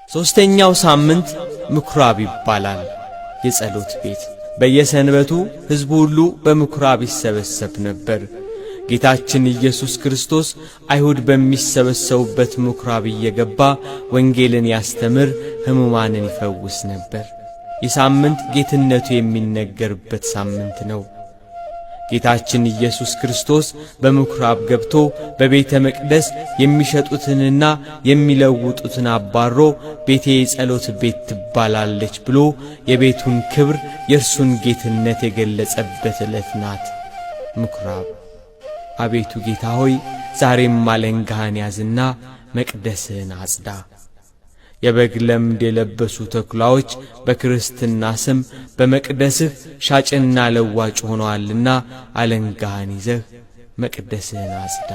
ሦስተኛው ሳምንት ምኵራብ ይባላል። የጸሎት ቤት በየሰንበቱ ሕዝቡ ሁሉ በምኵራብ ይሰበሰብ ነበር። ጌታችን ኢየሱስ ክርስቶስ አይሁድ በሚሰበሰቡበት ምኵራብ እየገባ ወንጌልን ያስተምር፣ ሕሙማንን ይፈውስ ነበር። ይህ ሳምንት ጌትነቱ የሚነገርበት ሳምንት ነው። ጌታችን ኢየሱስ ክርስቶስ በምኵራብ ገብቶ በቤተ መቅደስ የሚሸጡትንና የሚለውጡትን አባሮ ቤቴ የጸሎት ቤት ትባላለች ብሎ የቤቱን ክብር የእርሱን ጌትነት የገለጸበት ዕለት ናት ምኵራብ። አቤቱ ጌታ ሆይ ዛሬም አለንጋህን ያዝና መቅደስህን አጽዳ። የበግ ለምድ የለበሱ ተኩላዎች በክርስትና ስም በመቅደስህ ሻጭና ለዋጭ ሆነዋልና አለንጋህን ይዘህ መቅደስህን አጽዳ።